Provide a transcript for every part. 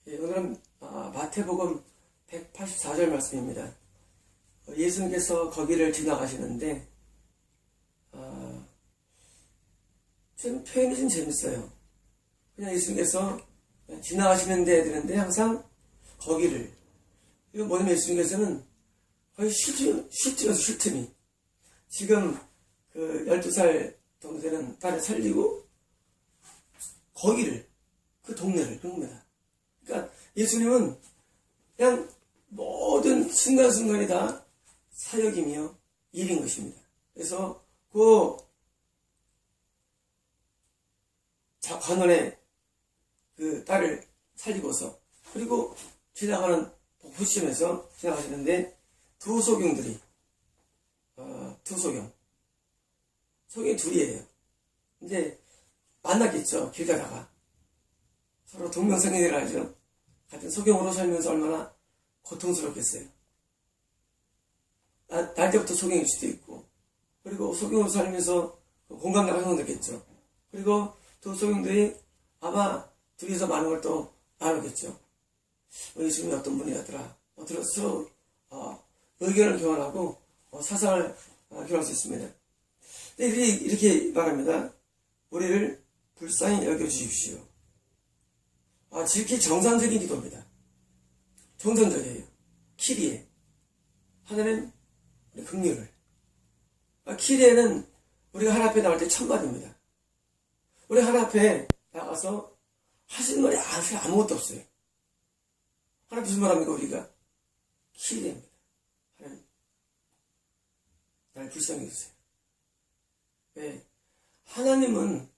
오늘은 마태복음 184절 말씀입니다. 예수님께서 거기를 지나가시는데 좀 표현이 좀 재밌어요. 그냥 예수님께서 지나가시는데 되는데 항상 거기를, 이거 뭐냐면 예수님께서는 거의 쉴 틈이 지금 그 12살 정도 되는 딸을 살리고 거기를, 그 동네를 그런 겁니다. 그러니까 예수님은 그냥 모든 순간순간이 다 사역이며 일인 것입니다. 그래서 그 관원의 그 딸을 살리고서 그리고 지나가는 복부시점에서 지나가시는데 두 소경들이 소경이 둘이에요. 이제 만났겠죠. 길 가다가 서로 동명상련이라 하죠. 같은 소경으로 살면서 얼마나 고통스럽겠어요. 날 때부터 소경일 수도 있고, 그리고 소경으로 살면서 공감대가 형성됐겠죠. 그리고 두 소경들이 아마 둘이서 많은 걸 또 나누겠죠. 예수님이 어떤 분이었더라. 서로 의견을 교환하고 사상을 교환할 수 있습니다. 이렇게 말합니다. 우리를 불쌍히 여겨주십시오. 지극히 정상적인 기도입니다. 정상적이에요. 키리에. 하나님, 우리 긍휼을. 키리에는 우리가 하나님 앞에 나올 때 첫마디입니다. 우리 하나님 앞에 나가서 하시는 말이 아무것도 없어요. 하나님 무슨 말 합니까, 우리가? 키리에입니다. 하나님, 나를 불쌍히 해주세요. 왜? 하나님은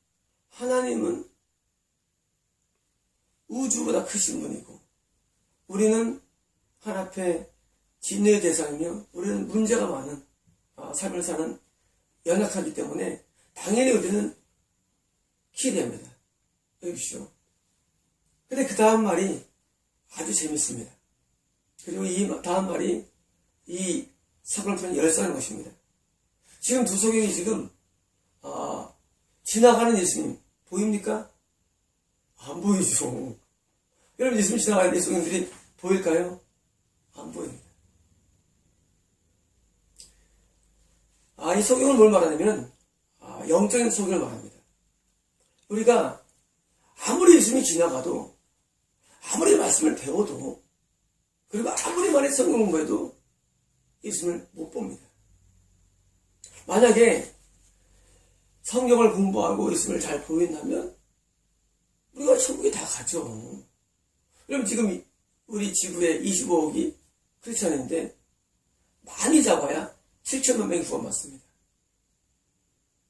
우주보다 크신 분이고, 우리는 하나님 앞에 진노의 대상이며, 우리는 문제가 많은 삶을 사는 연약하기 때문에 당연히 우리는 키리입니다. 여기시오. 근데 그 다음 말이 아주 재밌습니다. 그리고 이 다음 말이 이 사건을 통해 열사하는 것입니다. 지금 두 소경이 지금 지나가는 예수님 보입니까? 안 보이죠. 여러분, 예수님 지나가는 소경들이 보일까요? 안 보입니다. 이 소경은 뭘 말하냐면 영적인 소경을 말합니다. 우리가 아무리 예수님이 지나가도, 아무리 말씀을 배워도, 그리고 아무리 많이 성경 공부해도 예수님을 못 봅니다. 만약에 성경을 공부하고 예수님을 잘 보인다면 우리가 천국에 다 가죠. 여러분, 지금 우리 지구에 25억이 크리스천인데 많이 잡아야 7천만 명이 구원받습니다.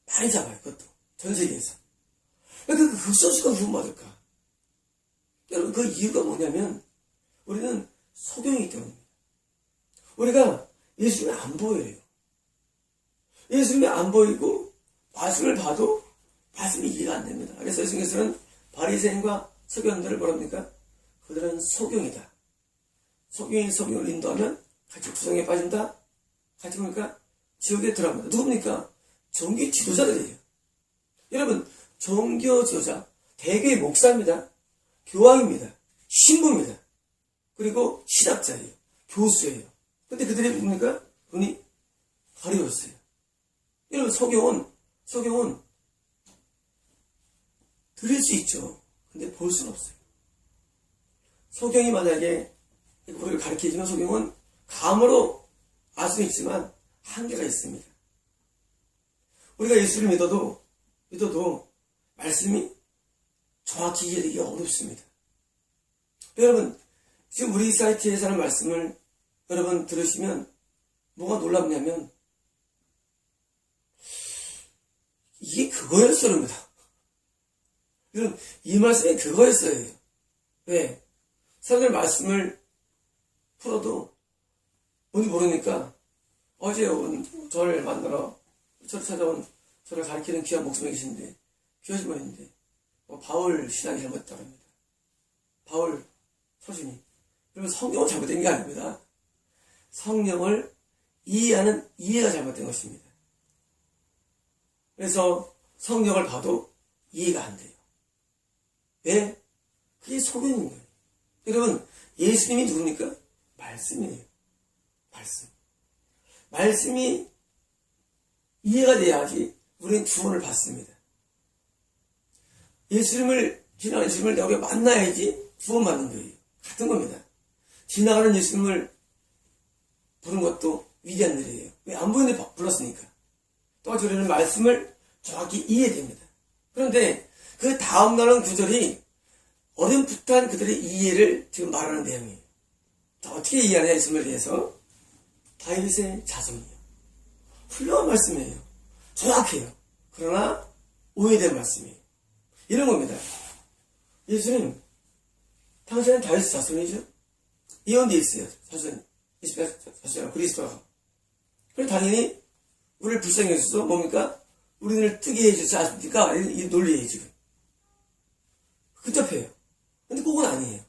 많이 잡아요. 그것도 전 세계에서. 그 소수가 구원받을까? 여러분, 그 이유가 뭐냐면 우리는 소경이기 때문입니다. 우리가 예수님이 안 보여요. 예수님이 안 보이고 말씀을 봐도 말씀이 이해가 안 됩니다. 그래서 예수님께서는 바리새인과 서기관들을 뭐랍니까? 그들은 소경이다. 소경이 소경을 인도하면 같이 구성에 빠진다. 같이 보니까 지옥에 들어갑니다. 누굽니까? 종교 지도자들이에요. 여러분, 종교 지도자, 대교의 목사입니다. 교황입니다. 신부입니다. 그리고 신학자예요. 교수예요. 근데 그들이 뭡니까? 눈이 가려웠어요. 여러분, 소경은 들을 수 있죠. 근데 볼 수는 없어요. 소경이 만약에 우리를 가르치지만 소경은 감으로 알 수는 있지만 한계가 있습니다. 우리가 예수를 믿어도 말씀이 정확히 이해되기 어렵습니다. 여러분, 지금 우리 사이트에서 하는 말씀을 여러분 들으시면 뭐가 놀랍냐면 이게 그거였어, 여러분들. 여러분, 이 말씀이 그거였어요. 왜? 사람들 말씀을 풀어도 뭔지 모르니까 어제 저를 만나러 저를 찾아온 저를 가르치는 귀한 목사님이 계신데, 귀하신 분인데 바울 신앙이 잘못됐다랍니다. 바울 서신이. 여러분, 성경은 잘못된 게 아닙니다. 성령을 이해하는 이해가 잘못된 것입니다. 그래서 성경을 봐도 이해가 안 돼요. 왜? 그게 소경인 거예요. 여러분, 예수님이 누굽니까? 말씀이에요. 말씀. 말씀이 이해가 돼야지 우리는 구원을 받습니다. 예수님을, 지나가는 예수님을 내가 만나야지 구원받는 거예요. 같은 겁니다. 지나가는 예수님을 부른 것도 위대한 일이에요. 왜? 안 보이는데 불렀으니까. 똑같이 우리는 말씀을 정확히 이해됩니다. 그런데 그 다음 나는 구절이 어렴풋한 그들의 이해를 지금 말하는 내용이에요. 자, 어떻게 이해하냐, 예수님에 대해서. 다윗의 자손이요. 훌륭한 말씀이에요. 정확해요. 그러나 오해된 말씀이에요. 이런 겁니다. 예수님, 당신은 다윗의 자손이죠? 예언되어 있어요. 자손. 자손, 그리스도가. 그럼 당연히 우리를 불쌍히 해주셔서 뭡니까? 우리를 뜨게 해주지 않습니까? 이 논리예요, 지금. 근접해요. 근데 그건 아니에요.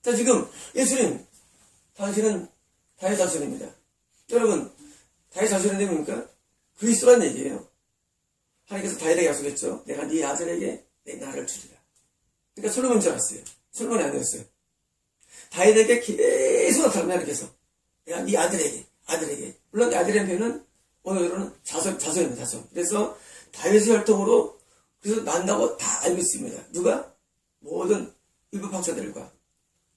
자, 지금 예수님, 당신은 다윗 자손입니다. 여러분, 다윗 자손인데 뭡니까? 그리스도란 얘기예요. 하나님께서 다윗에게 약속했죠. 내가 네 아들에게 내 나라를 주리라. 그러니까 솔로몬인 줄 알았어요. 솔로몬이 아니었어요. 다윗에게 계속 나타납니다. 하나님께서. 내가 네 아들에게. 물론 내 아들이라는 표현은 오늘은 자손입니다. 자손. 그래서 다윗의 혈통으로 그래서 난다고 다 알고 있습니다. 누가? 모든 율법학자들과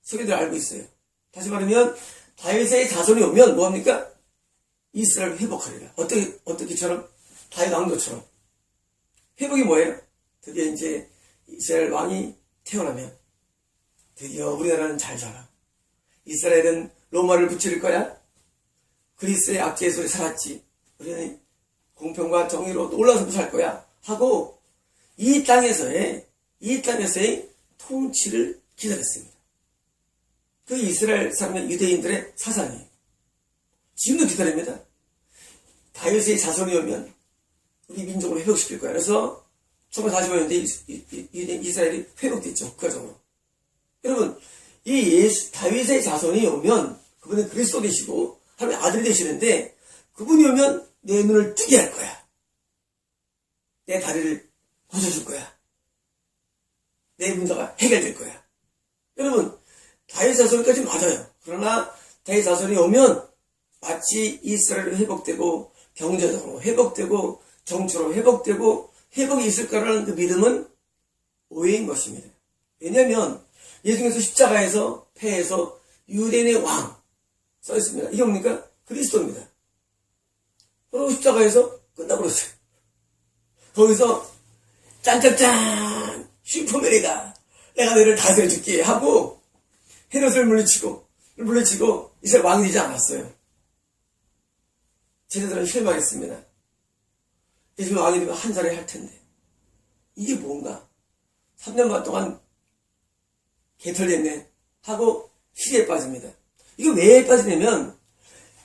세계들 알고 있어요. 다시 말하면 다윗의 자손이 오면 뭐합니까? 이스라엘을 회복하리라. 어떻게처럼? 다윗 왕조처럼. 회복이 뭐예요? 드디어 이제 이스라엘 왕이 태어나면 드디어 우리나라는 잘 살아. 이스라엘은 로마를 부추길 거야. 그리스의 압제의 소리 살았지. 우리는 공평과 정의로 올라서고 살 거야. 하고 이 땅에서의 통치를 기다렸습니다. 그 이스라엘 사람의 유대인들의 사상이에요. 지금도 기다립니다. 다윗의 자손이 오면 우리 민족을 회복시킬 거야. 그래서 1945년대 이스라엘이 회복됐죠. 국가적으로. 여러분, 다윗의 자손이 오면 그분은 그리스도 되시고 하나님의 아들이 되시는데 그분이 오면 내 눈을 뜨게 할 거야. 내 다리를 고쳐줄 거야. 내 문제가 해결될 거야. 여러분, 다윗 자손까지 맞아요. 그러나 다윗 자손이 오면 마치 이스라엘이 회복되고 경제적으로 회복되고 정치로 회복되고 회복이 있을 거라는 그 믿음은 오해인 것입니다. 왜냐하면 예수님께서 십자가에서 패해서 유대인의 왕 써 있습니다. 이게 뭡니까? 그리스도입니다. 그리고 십자가에서 끝나버렸어요. 거기서 짠짠짠 슈퍼맨이다. 내가 너를 다스려 줄게 하고 헤롯을 물리치고 이스라엘 왕이 되지 않았어요. 쟤네들은 실망했습니다. 예수님 왕이 되면 한 자리 할 텐데 이게 뭔가 3년 반 동안 개털됐네 하고 시기에 빠집니다. 이거 왜 빠지냐면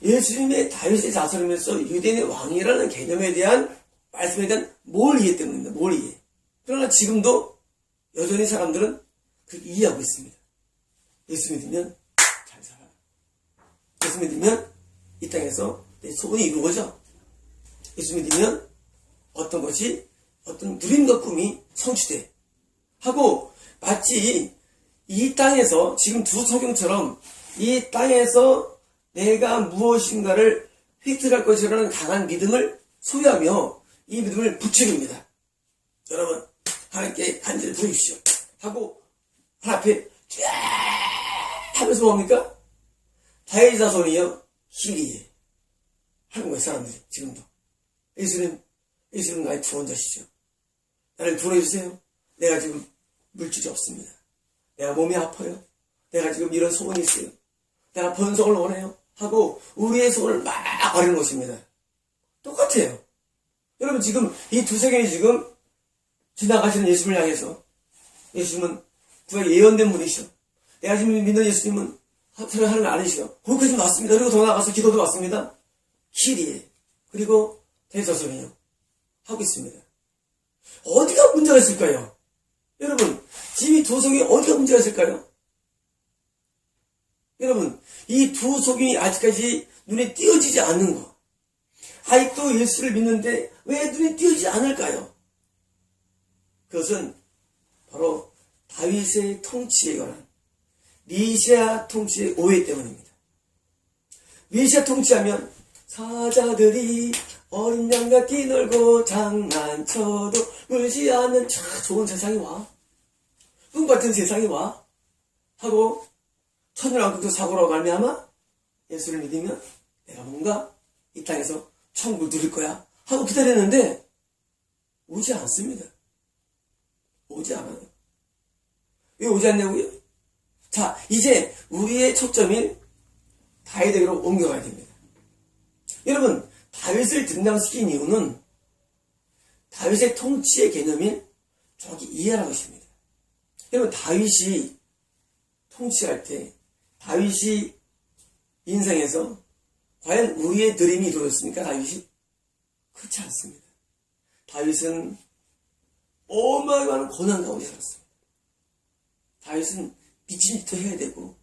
예수님의 다윗의 자손이면서 유대인의 왕이라는 개념에 대한 말씀에 대한 뭘 이해 때문입니다. 뭘 이해. 그러나 지금도 여전히 사람들은 그렇게 이해하고 있습니다. 예수 믿으면 잘 살아. 예수 믿으면 이 땅에서 내 소원이 이루어져. 예수 믿으면 어떤 누림과 꿈이 성취돼. 하고 마치 이 땅에서 지금 두 성경처럼 이 땅에서 내가 무엇인가를 획득할 것이라는 강한 믿음을 소유하며 이 믿음을 부추깁니다. 여러분 하나님께 간절히 보십시오. 하고 하나 앞에 쫙 하면서 뭡니까? 다윗 자손이여 희리해 하는 거예요. 사람들이 지금도. 예수는 나의 구원자시죠. 나를 구원해주세요. 내가 지금 물질이 없습니다. 내가 몸이 아파요. 내가 지금 이런 소원이 있어요. 내가 번성을 원해요. 하고 우리의 소원을 막 아뢰는 것입니다. 똑같아요. 여러분 지금 이 두 세계이 지금 지나가시는 예수님을 향해서 예수님은 구약 예언된 분이시오. 내가 지금 믿는 예수님은 하나님 아니시오. 거기까지 맞습니다. 그리고 더 나가서 기도도 맞습니다. 희리에 그리고 대자손이요 하고 있습니다. 어디가 문제가 있을까요? 여러분 지금 이 두 성이 어디가 문제가 있을까요? 여러분 이 두 성이 아직까지 눈에 띄어지지 않는 것 아직도 예수를 믿는데 왜 눈에 띄어지지 않을까요? 그것은 바로 다윗의 통치에 관한 메시아 통치의 오해 때문입니다. 메시아 통치하면 사자들이 어린 양같이 놀고 장난쳐도 울지 않는 참 좋은 세상이 와. 꿈같은 세상이 와. 하고 천일왕국도 사고로 말미암아 예수를 믿으면 내가 뭔가 이 땅에서 천국을 누릴 거야 하고 기다렸는데 오지 않습니다. 오지 않아요. 왜 오지 않냐고요? 자, 이제 우리의 초점이 다윗에게로 옮겨가야 됩니다. 여러분, 다윗을 등장시킨 이유는 다윗의 통치의 개념인 정확히 이해하는 것입니다. 여러분, 다윗이 통치할 때 다윗이 인생에서 과연 우리의 드림이 이루어졌습니까? 다윗이? 그렇지 않습니다. 다윗은 어마어마한 고난 가운데 살았습니다. 다윗은 미친 짓도 해야 되고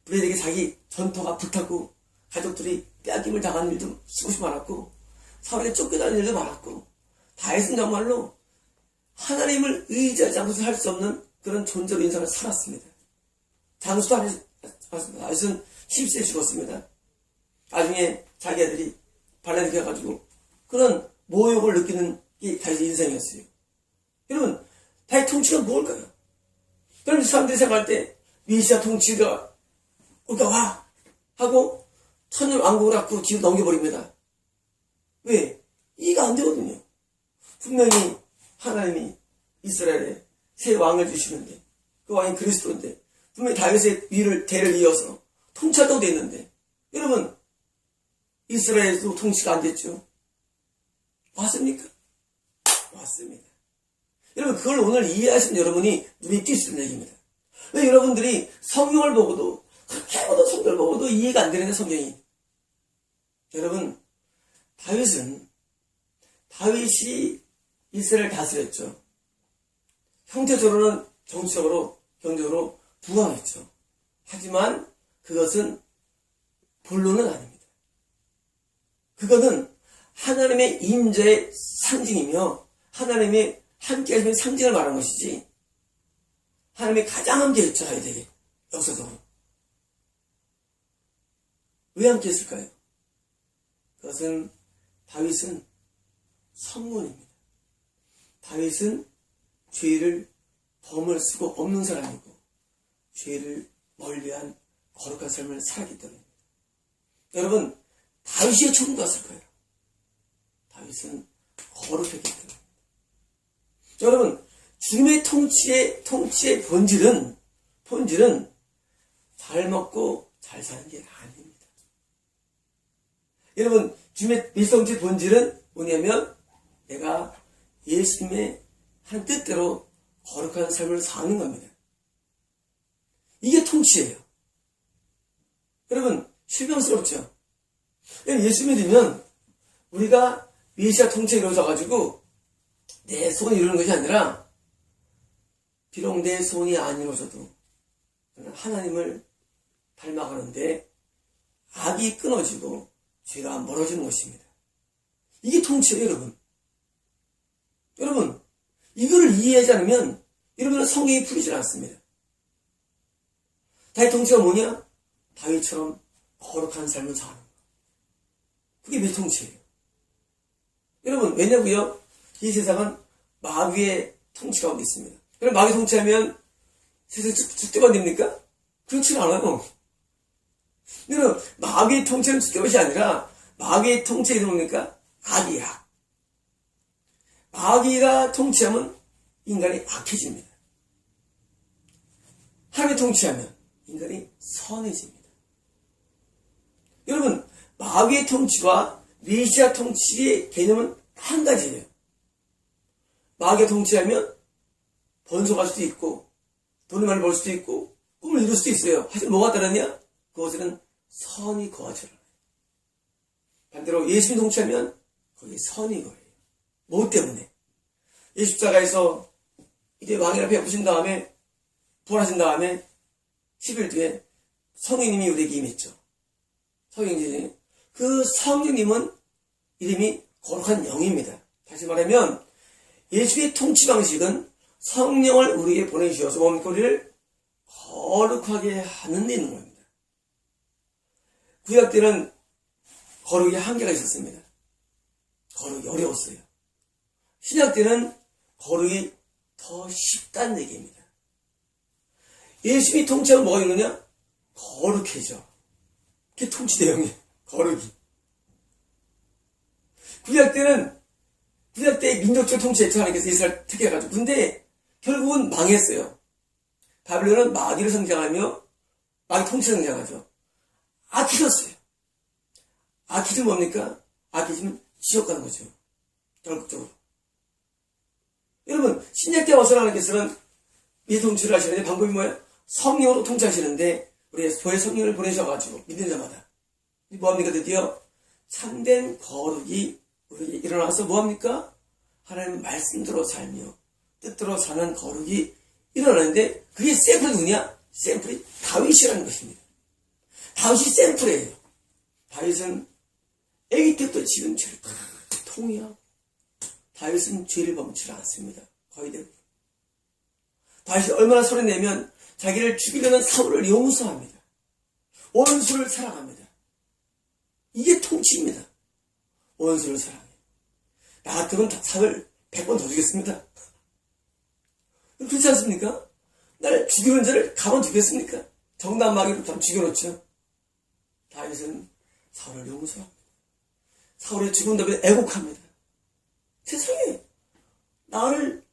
불의에게 자기 전토가 불타고 가족들이 빼앗김을 당하는 일도 수없이 많았고 사울에게 쫓겨나는 일도 많았고 다윗은 정말로 하나님을 의지하지 않고서 할 수 없는 그런 존재로 인생을 살았습니다. 장수도 안 했습니다. 다윗은 10세에 죽었습니다. 나중에 자기 아들이 발라드게 해가지고 그런 모욕을 느끼는 게 다윗의 인생이었어요. 여러분, 다윗 통치가 뭘까요? 그럼 사람들이 생각할 때 메시아 통치가 우리가 와 하고 천년 왕국을 갖고 뒤로 넘겨버립니다. 왜? 이해가 안 되거든요. 분명히 하나님이 이스라엘에 새 왕을 주시는데 그 왕이 그리스도인데 분명히 다윗의 대를 이어서 통치한다고 되어 있는데 여러분 이스라엘에도 통치가 안 됐죠. 왔습니까? 왔습니다. 여러분 그걸 오늘 이해하시는 여러분이 눈이 띌 수 있는 얘기입니다. 왜 여러분들이 성경을 보고도 그렇게 보도 성경을 보고도 이해가 안 되는데 성경이 여러분 다윗이 이스라엘을 다스렸죠. 형태적으로는 정치적으로 경제적으로 부강했죠. 하지만 그것은 본론은 아닙니다. 그것은 하나님의 임재의 상징이며 하나님의 함께 하시는 상징을 말하는 것이지 하나님이 가장 함께 했죠. 다윗에게 역사적으로. 왜 함께 했을까요? 그것은 다윗은 성문입니다. 다윗은 죄를 범을 수고 없는 사람이고 죄를 멀리한 거룩한 삶을 살았기 때문입니다. 여러분 다윗이 천국 갔을 거예요. 다윗은 거룩했기 때문입니다. 여러분 주님의 통치의 본질은 잘 먹고 잘 사는 게 아닙니다. 여러분 주님의 밀성치의 본질은 뭐냐면 내가 예수님의 한 뜻대로 거룩한 삶을 사는 겁니다. 이게 통치예요. 여러분 실망스럽죠? 예수 믿으면 우리가 메시아 통치에 이루어져가지고 내 소원이 이루는 것이 아니라 비록 내 소원이 안 이루어져도 하나님을 닮아가는데 악이 끊어지고 죄가 멀어지는 것입니다. 이게 통치예요, 여러분. 여러분, 이거를 이해하지 않으면 여러분은 성경이 풀리질 않습니다. 다윗 통치가 뭐냐? 다윗처럼 거룩한 삶을 사는 거. 그게 내 통치예요. 여러분, 왜냐고요? 이 세상은 마귀의 통치가 오고 있습니다. 그럼 마귀 통치하면 세상이 죽게 됩니까? 그렇지 않아요. 여러분, 마귀의 통치는 죽게 것이 아니라 마귀의 통치가 뭡니까? 악이야. 마귀가 통치하면 인간이 악해집니다. 하나님이 통치하면 인간이 선해집니다. 여러분, 마귀의 통치와 메시아 통치의 개념은 한 가지예요. 마귀가 통치하면 번성할 수도 있고 돈을 많이 벌 수도 있고 꿈을 이룰 수도 있어요. 하지만 뭐가 다르냐? 그것에는 선이 거하지 않아요. 반대로 예수님 통치하면 거기에 선이 거예요. 뭐 때문에? 예수 십자가에서 이제 왕이라 베푸신 다음에 부활하신 다음에 10일 뒤에 성령님이 우리에게 임했죠. 성령님이. 그 성령님은 이름이 거룩한 영입니다. 다시 말하면 예수의 통치 방식은 성령을 우리에게 보내주셔서 뭡니까? 우리를 거룩하게 하는 데 있는 겁니다. 구약 때는 거룩이 한계가 있었습니다. 거룩이 어려웠어요. 신약 때는 거룩이 더 쉽다는 얘기입니다. 예수님이 통치하면 뭐가 이러냐? 거룩해져. 그게 통치 내용이에요. 거룩이. 구약 때 민족적 통치했죠. 하나님께서 이스라엘 택해가지고. 근데 결국은 망했어요. 바빌론은 마귀를 성장하며 마귀 통치 성장하죠. 악해졌어요. 악해지면 뭡니까? 악해지면 지옥 가는 거죠. 결국적으로. 여러분, 신약 때 와서 하나님께서는 이 통치를 하시는데 방법이 뭐예요? 성령으로 통치하시는데 우리 소의 성령을 보내셔가지고 믿는 자마다 뭐합니까? 드디어 참된 거룩이 우리에게 일어나서 뭐합니까? 하나님 말씀대로 살며 뜻대로 사는 거룩이 일어나는데 그게 샘플이 누구냐? 샘플이 다윗이라는 것입니다. 다윗이 샘플이에요. 다윗은 아기 때부터 지금처럼 통이야. 다윗은 죄를 범치 않습니다. 거의 대부분. 다윗이 얼마나 소리내면 자기를 죽이려는 사울을 용서합니다. 원수를 사랑합니다. 이게 통치입니다. 원수를 사랑해. 나 같으면 사울 100번 더 주겠습니다. 그렇지 않습니까? 나를 죽이는 자를 가만 두겠습니까? 정당 마귀로 다 죽여놓죠. 다윗은 사울을 용서합니다. 사울의 죽은 다음에 애곡합니다. 세상에 나를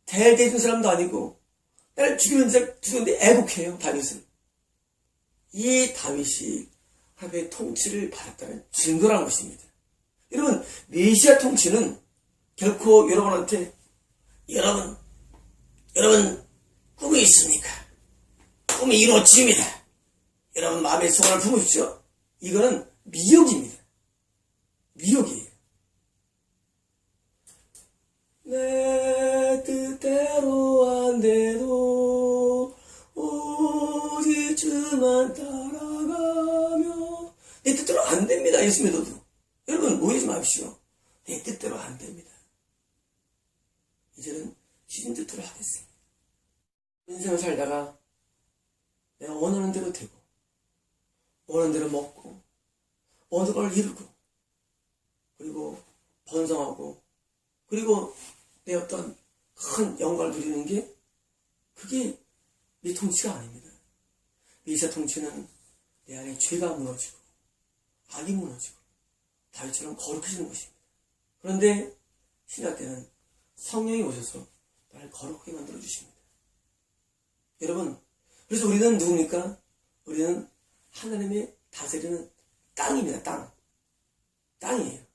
대해준 사람도 아니고 나를 죽이는 자를 죽였는데 애곡해요. 다윗은. 이 다윗이 하나님의 통치를 받았다는 증거라는 것입니다. 여러분, 메시아 통치는 결코 여러분한테 여러분 꿈이 있습니까? 꿈이 이루어집니다. 여러분 마음의 소원을 품으십시오. 이거는 미혹입니다. 미혹이에요. 내 뜻대로 안 돼도 오직 주만 따라가며 내 뜻대로 안 됩니다. 예수 믿어도. 여러분 오해하지 마십시오. 내 뜻대로 안 됩니다. 이제는 주님 뜻대로 하겠습니다. 인생을 살다가 내가 원하는 대로 되고 원하는 대로 먹고 원하는 걸 이루고 그리고 번성하고 그리고 내 어떤 큰 영광을 누리는 게 그게 내 통치가 아닙니다. 메시아 통치는 내 안에 죄가 무너지고 악이 무너지고 다윗처럼 거룩해지는 것입니다. 그런데 신약 때는 성령이 오셔서 나를 거룩하게 만들어 주십니다. 여러분, 그래서 우리는 누굽니까? 우리는 하나님의 다스리는 땅입니다. 땅이에요.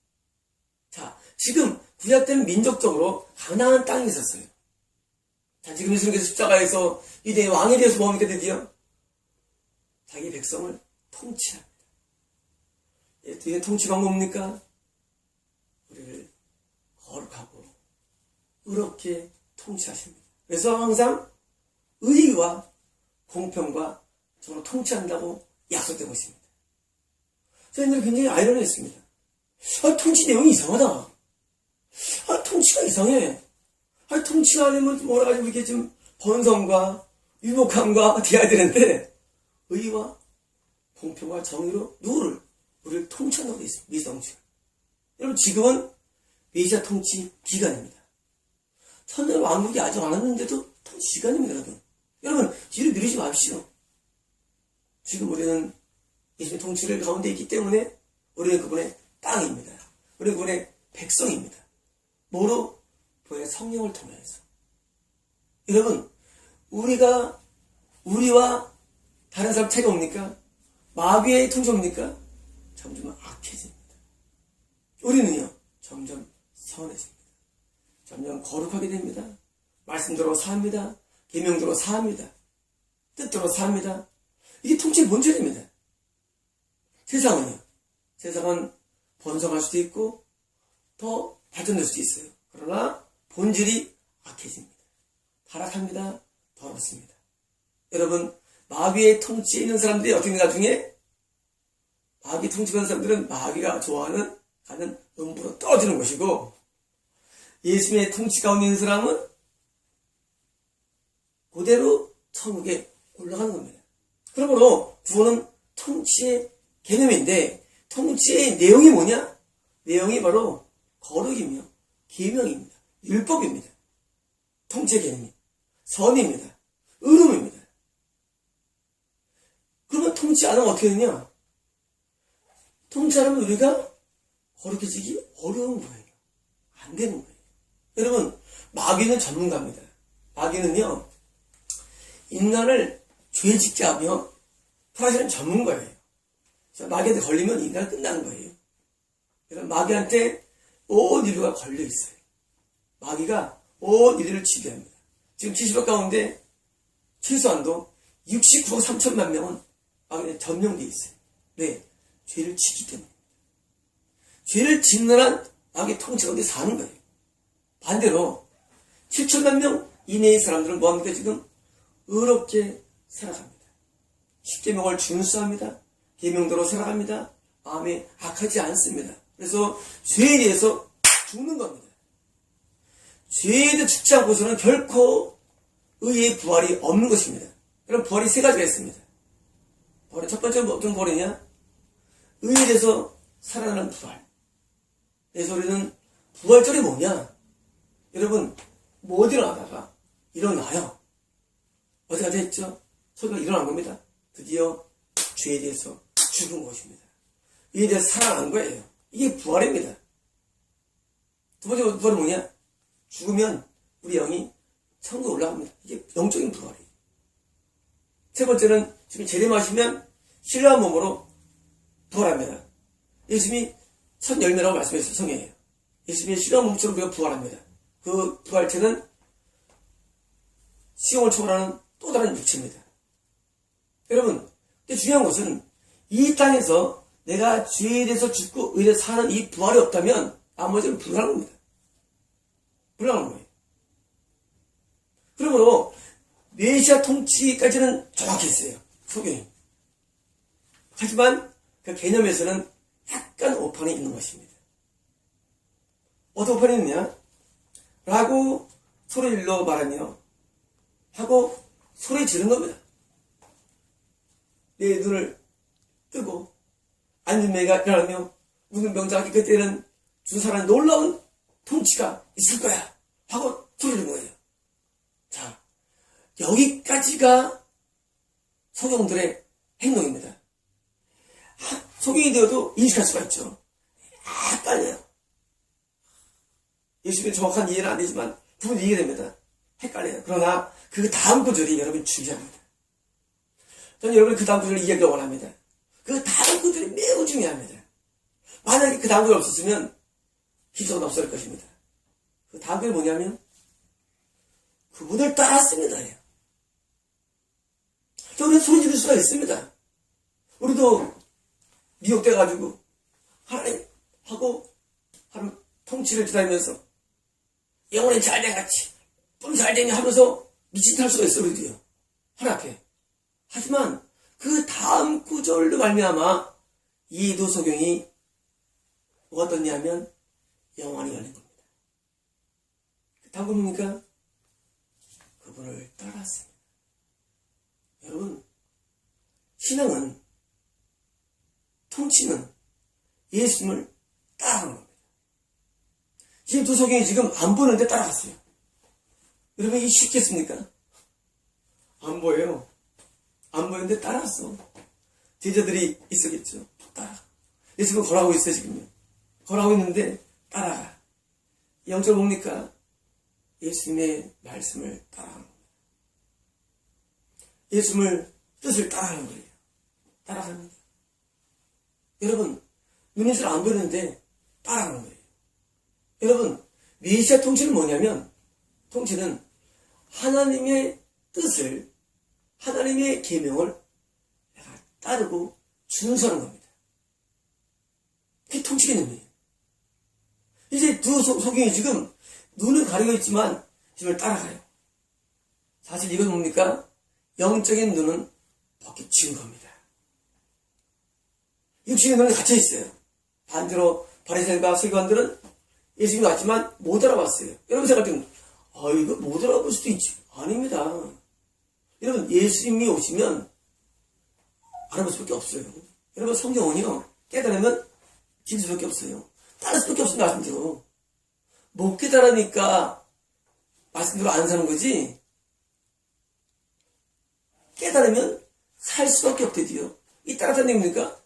자, 지금 구약 때는 민족적으로 가나안 땅이 있었어요. 자, 지금 예수님께서 십자가에서 이제 왕에 대해서 뭐합니까? 드디어 자기 백성을 통치합니다. 이 통치가 뭡니까? 우리를 거룩하고 의롭게 통치하십니다. 그래서 항상 의와 공평과 저로 통치한다고 약속되고 있습니다. 저희들은 굉장히 아이러니했습니다. 통치 내용이 이상하다. 통치가 이상해. 통치가 아니면 뭐라 가지고 이렇게 좀 번성과 유복함과 돼야 되는데 의와 공평과 정의로 우리를 통치한다고 되어 있습니다. 메시아 통치가. 여러분 지금은 메시아 통치 기간입니다. 천년 왕국이 아직 안 왔는데도 통치 기간입니다. 여러분 뒤를 미루지 마십시오. 지금 우리는 예수님의 통치를 가운데 있기 때문에 우리는 그분의 땅입니다. 우리는 그분의 백성입니다. 뭐로? 그분의 성령을 통해서. 여러분 우리와 다른 사람 차이가 옵니까? 마귀의 통치입니까? 점점 악해집니다. 우리는요 점점 선해집니다. 점점 거룩하게 됩니다. 말씀대로 삽니다. 계명대로 삽니다. 뜻대로 삽니다. 이게 통치의 본질입니다. 세상은요. 세상은 번성할 수도 있고 더 발전될 수도 있어요. 그러나 본질이 악해집니다. 타락합니다. 더럽습니다. 여러분 마귀의 통치에 있는 사람들이 어떻게 나중에 마귀 통치받는 사람들은 마귀가 좋아하는 가는 음부로 떨어지는 것이고 예수님의 통치 가운데 있는 사람은 그대로 천국에 올라가는 겁니다. 그러므로 구원은 통치의 개념인데 통치의 내용이 뭐냐? 내용이 바로 거룩이며 계명입니다. 율법입니다. 통치의 개념이 선입니다. 의로움입니다. 그러면 통치 안 하면 어떻게 되냐? 통치 안 하면 우리가 거룩해지기 어려운 거예요. 안 되는 거예요. 여러분, 마귀는 전문가입니다. 마귀는요, 인간을 죄짓게 하며 풀어지는 전문가예요. 마귀한테 걸리면 인간은 끝나는 거예요. 그래서 마귀한테 온 인류가 걸려 있어요. 마귀가 온 인류를 지배합니다. 지금 70억 가운데 최소한도 69억 3천만 명은 마귀에 점령되어 있어요. 네, 죄를 짓기 때문에. 죄를 짓는 한 마귀 통치 가운데 사는 거예요. 반대로 7천만 명 이내의 사람들은 뭐합니까? 지금 의롭게 살아갑니다. 십계명을 준수합니다. 계명대로 살아갑니다. 마음에 악하지 않습니다. 그래서 죄에 대해서 죽는 겁니다. 죄에 대해 죽지 않고서는 결코 의의 부활이 없는 것입니다. 그럼 부활이 세 가지가 있습니다. 부활의 첫 번째는 어떤 부활이냐? 의에 대해서 살아나는 부활. 그래서 우리는 부활절이 뭐냐? 여러분, 못 일어나다가 일어나요. 어제까지 했죠? 소리가 일어난 겁니다. 드디어 죄에 대해서 죽은 것입니다. 이에 대해서 살아난 거예요. 이게 부활입니다. 두 번째 부활은 뭐냐? 죽으면 우리 영이 천국에 올라갑니다. 이게 영적인 부활이에요. 세 번째는 지금 재림하시면 신령한 몸으로 부활합니다. 예수님이 첫 열매라고 말씀했어요. 성경이에요. 예수님의 신령한 몸처럼 우리가 부활합니다. 그 부활체는 시험을 초월하는 또 다른 육체입니다. 여러분, 중요한 것은 이 땅에서 내가 죄에 대해서 죽고 의에 대해서 사는 이 부활이 없다면 나머지는 불가능한 겁니다. 불가능한 거예요. 그러므로 메시아 통치까지는 정확했어요. 소경이. 하지만 그 개념에서는 약간 오판이 있는 것입니다. 어떤 오판이 있느냐? 라고 소리질러 말하며 하고 소리 지른 겁니다. 내 눈을 뜨고 안진매가 일어나며 우는 병자가 그때는 주사라는 놀라운 통치가 있을 거야 하고 소리 지른 거예요. 자, 여기까지가 소경들의 행동입니다. 소경이 되어도 인식할 수가 있죠. 헷갈려요. 예수님의 정확한 이해는 안 되지만 부분이 이해가 됩니다. 헷갈려요. 그러나 그 다음 구절이 여러분 중요합니다. 저는 여러분이 그 다음 구절을 이해하기를 원합니다. 그 다음 구절이 매우 중요합니다. 만약에 그 다음 구절 없었으면 기적은 없을 것입니다. 그 다음 구절이 뭐냐면 그분을 따랐습니다. 우리는 소리 지를 수가 있습니다. 우리도 미혹돼가지고 하나님 하고 하루 통치를 기다리면서 영원히 잘돼같이 좀 잘되냐 하면서 미친 듯 할 수가 있어. 우리도요. 하나 앞에. 하지만 그 다음 구절로 말미암아 이도소경이 뭐가 떴냐면 영원히 열린 겁니다. 그 다음 건 뭡니까? 그분을 따랐습니다. 여러분, 신앙은, 통치는 예수님을 따라가는 겁니다. 지금 도소경이 지금 안 보는데 따라갔어요. 여러분, 이게 쉽겠습니까? 안 보여요. 안 보이는데 따라갔어. 제자들이 있었겠죠. 따라가. 예수님은 걸어가고 있어요, 지금요. 걸어가고 있는데 따라가. 영적 뭡니까? 예수님의 말씀을 따라가는 겁니다. 예수님을 뜻을 따라가는 거예요. 따라갑니다. 여러분, 눈이 잘 안 보이는데 따라가는 거예요. 여러분, 메시아 통치는 뭐냐면, 통치는 하나님의 뜻을, 하나님의 계명을 내가 따르고 준수하는 겁니다. 그게 통치 개념이에요. 이제 두 소경이 지금 눈을 가리고 있지만 주님을 따라가요. 사실 이건 뭡니까? 영적인 눈은 벗겨진 겁니다. 육신의 눈은 갇혀 있어요. 반대로 바리새인과 서기관들은 예수님이 왔지만 못 알아봤어요. 여러분 생각하면 이거 못 알아볼 수도 있지. 아닙니다. 여러분, 예수님이 오시면 알아볼 수밖에 없어요. 여러분, 성경은요, 깨달으면 지킬 수밖에 없어요. 따를 수밖에 없습니다, 말씀대로. 못 깨달으니까 말씀대로 안 사는 거지, 깨달으면 살 수밖에 없대요. 이 따라다는 게 뭡니까?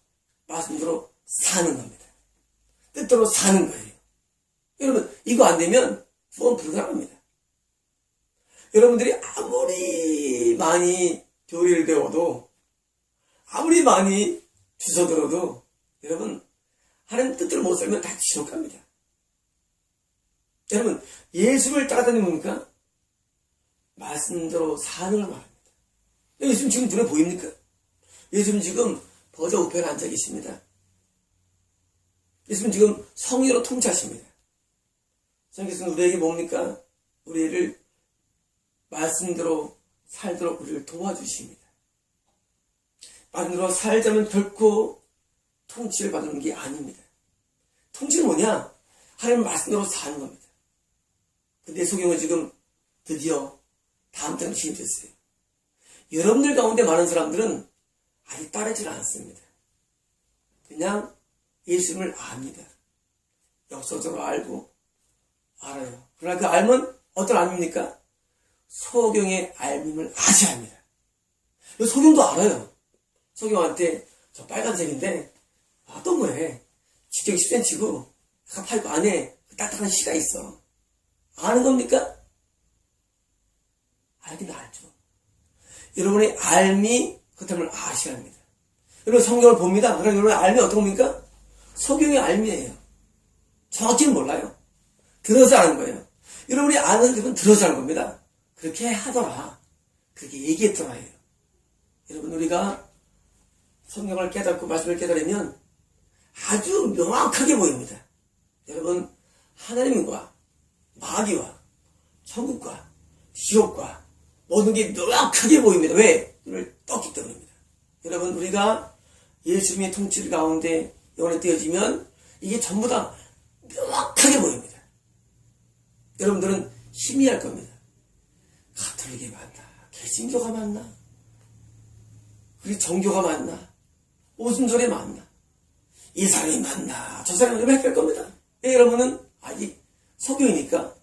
말씀대로 사는 겁니다. 뜻대로 사는 거예요. 여러분, 이거 안 되면 구원 불가능합니다. 여러분들이 아무리 많이 교리를 배워도, 아무리 많이 주워 들어도, 여러분, 하나님 뜻대로 못 살면 다 지옥 갑니다. 여러분, 예수를 따라다니는 뭡니까? 말씀대로 사는 걸 말합니다. 예수님 지금 눈에 보입니까? 예수님 지금 보좌 우편에 앉아 계십니다. 예수님 지금 성령으로 통치하십니다. 성령께서는 우리에게 뭡니까? 우리를 말씀대로 살도록 우리를 도와주십니다. 말씀대로 살자면 결코 통치를 받는 게 아닙니다. 통치는 뭐냐? 하나님 말씀대로 사는 겁니다. 근데 소경은 지금 드디어 다음 장 진입됐어요. 여러분들 가운데 많은 사람들은 아직 따르질 않습니다. 그냥 예수님을 압니다. 역사적으로 알고 알아요. 그러나 그 알면 어떤 알입니까? 소경의 알밈을 아셔야 합니다. 소경도 알아요. 소경한테 저 빨간색인데 어떤 거에 직경이 10cm고 팔고 안에 딱딱한 씨가 있어. 아는 겁니까? 알긴 알죠. 여러분의 알미 그렇다면 아셔야 합니다. 여러분 성경을 봅니다. 그럼 여러분의 알미 어떤 겁니까? 소경의 알미예요. 정확히는 몰라요. 들어서 아는 거예요. 여러분이 아는 것은 들어서 아는 겁니다. 그렇게 하더라. 그렇게 얘기했더라예요. 여러분 우리가 성경을 깨닫고 말씀을 깨달으면 아주 명확하게 보입니다. 여러분 하나님과 마귀와 천국과 지옥과 모든 게 명확하게 보입니다. 왜? 눈을 떴기 때문입니다. 여러분 우리가 예수님의 통치 가운데 영원히 떼어지면 이게 전부 다 명확하게 보입니다. 여러분들은 희미할 겁니다. 가톨릭이 맞나? 개신교가 맞나? 그리고 정교가 맞나? 오순절에 맞나? 이 사람이 맞나? 저 사람이 헷갈릴 겁니다. 여러분은 아직 소경이니까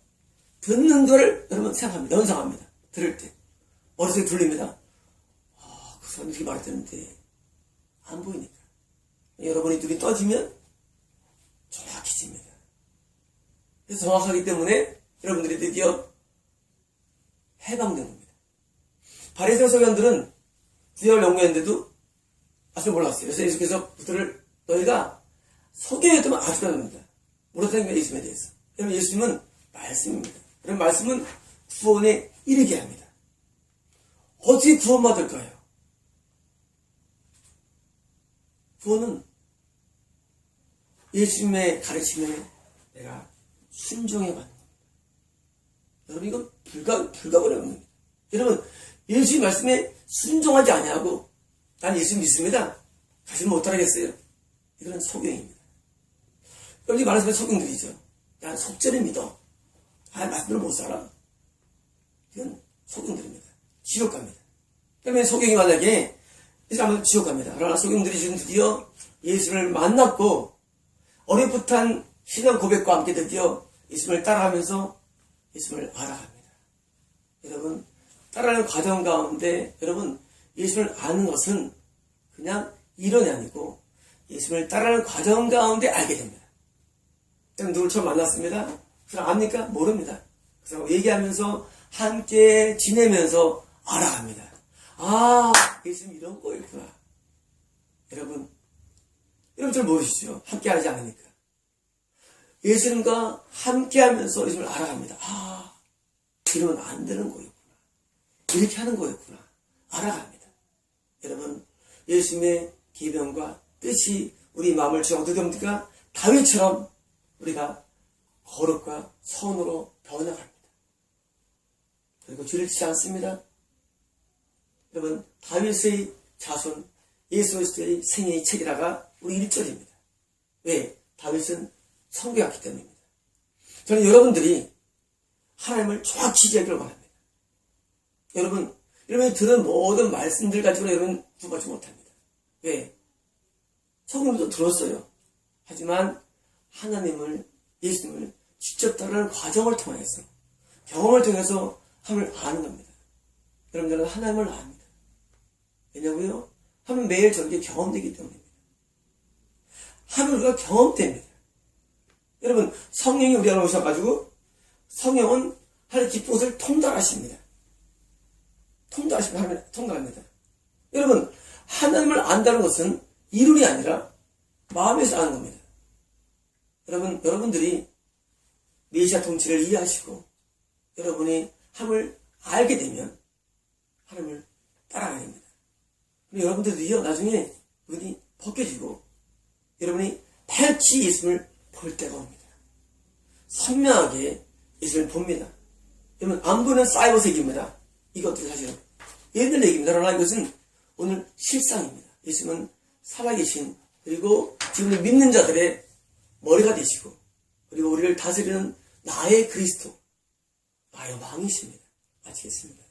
듣는 거를 여러분 생각합니다. 연상합니다. 들을 때. 머릿속에 들립니다. 그 사람이 이렇게 말했는데 안 보이니까. 여러분이 눈이 떠지면 정확해집니다. 그래서 정확하기 때문에 여러분들이 드디어 해방된 겁니다. 바리새인 서기관들은 구약을 연구했는데도 아직 몰랐어요. 그래서 예수께서 그들을 너희가 소경이었다면 아주 잘합니다. 모르다는 게 예수님에 대해서. 여러분 예수님은 말씀입니다. 그런 말씀은 구원에 이르게 합니다. 어떻게 구원받을까요? 구원은 예수님의 가르침에 내가 순종해 받는 겁니다. 여러분 이건 불가버리는 겁니다. 여러분 예수님 말씀에 순종하지 아니하고 난 예수 믿습니다. 가시면 못 따라겠어요? 이건 소경입니다. 여러분이 말하시면 소경들이죠. 난 속죄를 믿어. 말씀대로 못 살아. 이건 소경들입니다. 지옥 갑니다. 그러면 소경이 만약에 이 사람은 지옥 갑니다. 그러나 소경들이 지금 드디어 예수를 만났고 어렴풋한 신앙 고백과 함께 드디어 예수를 따라가면서 예수를 알아갑니다. 여러분 따라가는 과정 가운데 여러분 예수를 아는 것은 그냥 이론이 아니고 예수를 따라가는 과정 가운데 알게 됩니다. 저는 누굴 처음 만났습니다. 그 사람 압니까? 모릅니다. 그 사람 얘기하면서 함께 지내면서 알아갑니다. 아, 예수님 이런 거였구나. 여러분 잘 모르시죠? 함께 하지 않으니까. 예수님과 함께 하면서 예수님을 알아갑니다. 아, 이러면 안 되는 거였구나. 이렇게 하는 거였구나. 알아갑니다. 여러분, 예수님의 계명과 뜻이 우리 마음을 주어 어떻게 됩니까? 다윗처럼 우리가 거룩과 선으로 변화합니다. 그리고 죄를 짓지 않습니다. 여러분, 다윗의 자손 예수 그리스도의 생애의 책이라가 우리 1절입니다. 왜? 다윗은 성경이었기 때문입니다. 저는 여러분들이 하나님을 정확히 이해하기를 원합니다. 여러분 여러분이 들은 모든 말씀들 가지고 여러분 구하지 못합니다. 왜? 성경도 들었어요. 하지만 하나님을, 예수님을 직접 따르는 과정을 통해서, 경험을 통해서 하나님을 아는 겁니다. 여러분들은 하나님을 압니다. 왜냐고요? 하나님 매일 저에게 경험되기 때문입니다. 하나님 우리가 경험됩니다. 여러분, 성령이 우리 안에 오셔가지고 성령은 하나님 깊은 곳을 통달하십니다. 통달합니다. 여러분, 하나님을 안다는 것은 이론이 아니라 마음에서 아는 겁니다. 여러분들이 메시아 통치를 이해하시고 여러분이 하나님을 알게 되면 하나님을 따라가야 됩니다. 여러분들도요, 나중에 눈이 벗겨지고 여러분이 밝히 예수님을 볼 때가 옵니다. 선명하게 예수님을 봅니다. 여러분, 안 보는 사이버 세계입니다. 이것도 사실은 옛날 얘기입니다. 그러나 이것은 오늘 실상입니다. 예수님은 살아계신, 그리고 지금 믿는 자들의 머리가 되시고, 그리고 우리를 다스리는 나의 그리스도, 나의 왕이십니다. 마치겠습니다.